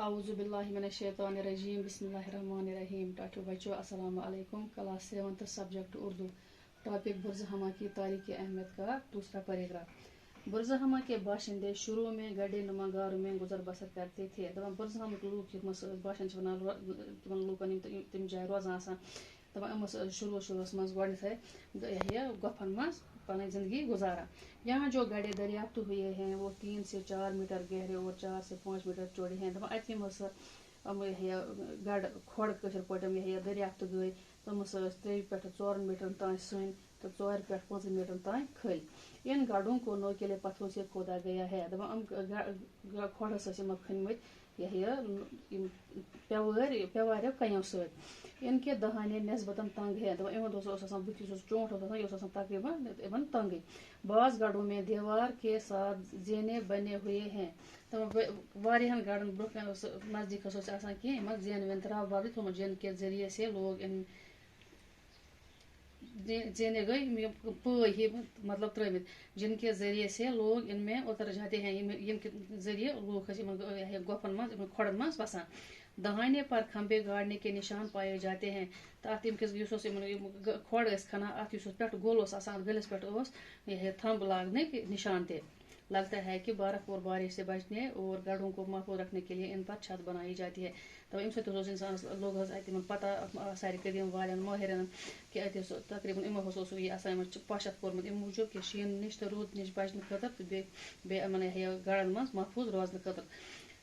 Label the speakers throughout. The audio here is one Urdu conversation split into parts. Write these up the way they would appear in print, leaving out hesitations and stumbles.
Speaker 1: اعوذ باللہ من الشیطان الرجیم بسم اللہ الرحمن الرحیم ٹاٹو بچو السلام علیکم کلاس 7 سبجیکٹ اردو ٹاپک برزہما کی تاریخی اہمیت کا دوسرا پیراگراف برزہما کے باشندے شروع میں گڈے نما گاروں میں گزر بسر کرتے تھے برزہما کے لوگ باشند تمن لوکن تم جائیں روزان آسان شروع مز گۄڈنیٚتھٕے گۄپھن مز پنٕنۍ زندگی گزارا یہاں جو گڑھے دریافت ہوئے ہیں وہ 3 سے 4 میٹر گہرے اور 4 سے 5 میٹر چوڑے ہیں ات گڑ کھوڑ کشر پٹم دریافت گئی تم 3 پٮ۪ٹھ 4 میٹر تان سن تو 4 پٮ۪ٹھ 5 میٹر تان کھل ان گڑھوں کو نوکیلے پتھروں سے کھودا گیا ہے کھوڑس کھنمت پیواریو کئیوں ست ان کے دہانے نسبتاً تنگ ہے بتس چونٹ یہ تقریباً تنگی بعض گڑھوں میں دیوار کے ساتھ زینے بنے ہوئے ہیں واریاہن گڑھن برہ نزدیک کی زین وین تراو باغ تھومت جن کے ذریعے سے لوگ ان زینے گئی پے مطلب ترمت جن کے ذریعے سے لوگ ان میں اتر جاتے ہیں یم کے ذریعے لوگ گوپن مز کھوڑن مز بسان دہانے پر کھمبے گاڑنے کے نشان پائے جاتے ہیں تک کھوڑ کھانا ات پہ گول گلس پہ تھمب لاگنے کے نشان تھے لگتا ہے کہ برف اور بارش سے بچنے اور گڑھوں کو محفوظ رکھنے کے لیے ان پر چھت بنائی جاتی ہے تو ام سانس لوگ پتہ سارے قدیم والن ماہرن کہ تقریباً یہ پاشت کورمت ام موجود کہ شین نش تو رود نش بچنے خاطر گڑھن مز محفوظ روزنے خاطر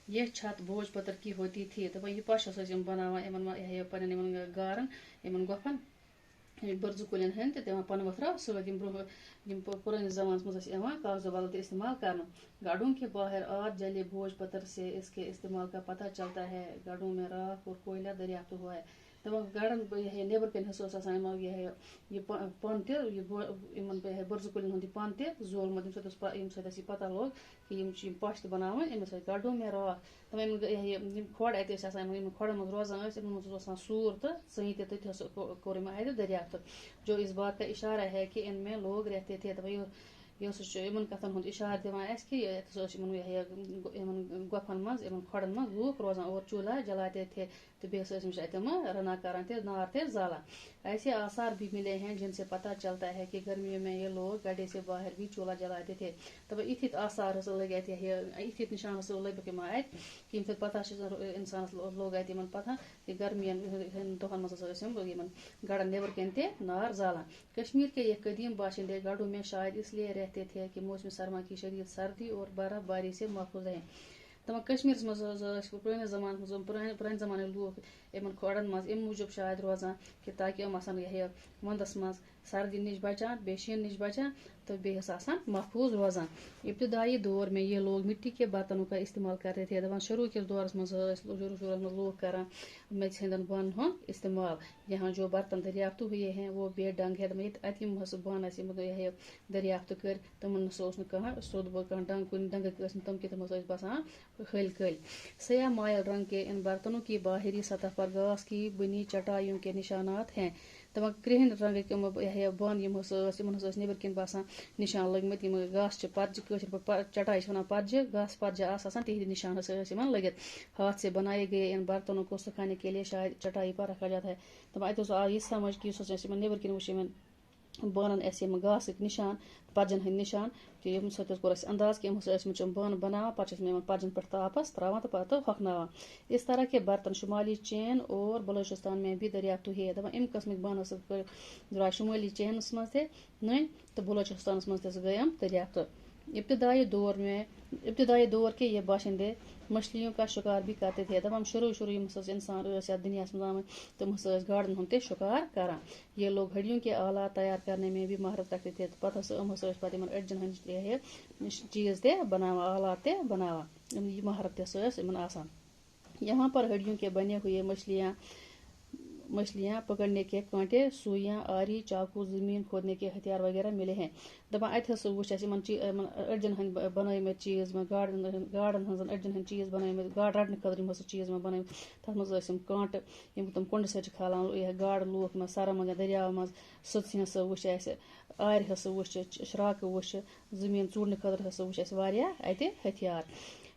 Speaker 1: یہ چھت بوجھ پتھر کی ہوتی تھی تو یہ پاشس بنانا پن گارن گوپن برزہ کلین ہند پن ورو ست پرانس زمانس مز کاغذ بدل استعمال کرنا گڑھوں کے باہر آگ جلے بوجھ پتھر سے اس کے استعمال کا پتہ چلتا ہے گڑھوں میں راکھ اور کوئلہ دریافت ہوا ہے گڑھن نیبر کن یہ پن برزہ کلین ہند پن تولمت یہ پتہ لوگ کہ پش بنانا گڑھوں میں راکھ کھوڑ کھوڑن مز روزان سور تو ژیں تھی کور دریافت جو اس بات کا اشارہ ہے کہ ان میں لوگ رہتے تھے ان کتن ہند اشارہ دان کہ گوپن مز کھوڑن مز لوگ روزان اور چولہا جلاتے تھے تو بیس رنا کران نار تے زالان ایسے آثار بھی ملے ہیں جن سے پتہ چلتا ہے کہ گرمیوں میں یہ لوگ گڈھے سے باہر بھی چولہا جلاتے تھے اتھ آثار لگ اتھ نشان لگ کہ پتہ انسانس لوگ پتہ کہ گرمین دہن مز گڑھن نیبر کن تہ نار زالان کشمیر کے یہ قدیم باشندے گڑھوں میں شاید اس لیے رہتے تھے کہ موسم سرما کی شدید سردی اور برف باری سے محفوظ رہیں کشمیر مز پرانس زمانے لوگ کھوڑن مز موجود شاید روزان کہ تاکہ وندس مز سردی نش بچان بے شین نش بچان تو بیس محفوظ روزان ابتدائی دور میں یہ لوگ مٹی کے برتنوں کا استعمال کرتے تھے شروع کے دورس مز لوگ کران میژ ہندن بانن ہند استعمال یہاں جو برتن دریافت ہوئے ہیں وہ بے ڈنگ ہے ات بان دریافت کر تمن سود ڈنگ کن ڈنگ تم کہ تم بسان کھل کھل سیاہ مائل رنگ کے ان برتنوں کی باہری سطح پر گھاس کی بنی چٹائیوں کے نشانات ہیں کرہن رنگ بان نیبر کن باسان نشان لگمت گاس پرجہ چٹائی پرجہ گاس پرجہ تہندی نشان لگت ہاتھ سے بنائے گئے ان برتنوں کو سکھانے کے لیے شاید چٹائی پر رکھا جاتا ہے ات آو یہ سمجھ کہ نیبر کن وچ بانن گاس نشان پرجن ہند نشان یم کور انداز کہ بانہ بنانا پہ پرجن پہ تاپس تراان تو پتہ ہۄکھناوان اس طرح کے برتن شمالی چین اور بلوچستان میں بھی دریافت ہوئے ام قسمک بانہ درائے شمالی چینس مز نئی تو بلوچستانس مز گئی دریافت ابتدائی دور کے یہ باشندے مچھلیوں کا شکار بھی کرتے تھے شروع انسان دنیا مز آمت تم گاڑن ہند شکار کران یہ لوگ ہڈیوں کے آلات تیار کرنے میں بھی مہارت رکھتے تھے پتہ پتہ اڑجن ہند چیز تہ بناوان آلات تہ بناوان یہ مہارت آسان یہاں پر ہڈیوں کے بنے ہوئے مچھلیاں پکڑنے کے کانٹے سوئیاں آری چاقو زمین کھودنے کے ہتھیار وغیرہ ملے ہیں ات وچ اڑجن ہند بنمت چیز گاڑن ہن اڑجن ہند چیز بنمت گاڑ رٹنے خاطر چیز بنمت تر مز کانٹ تم کنڈ سی کھالان گاڑ لوک سرن مز دریا مز سٕژ ہس وچ آرِ ہس وچ شراکہ وچ زمین ژوٗرنہٕ خٲطرٕ ہسا وچ اتہ ہتھیار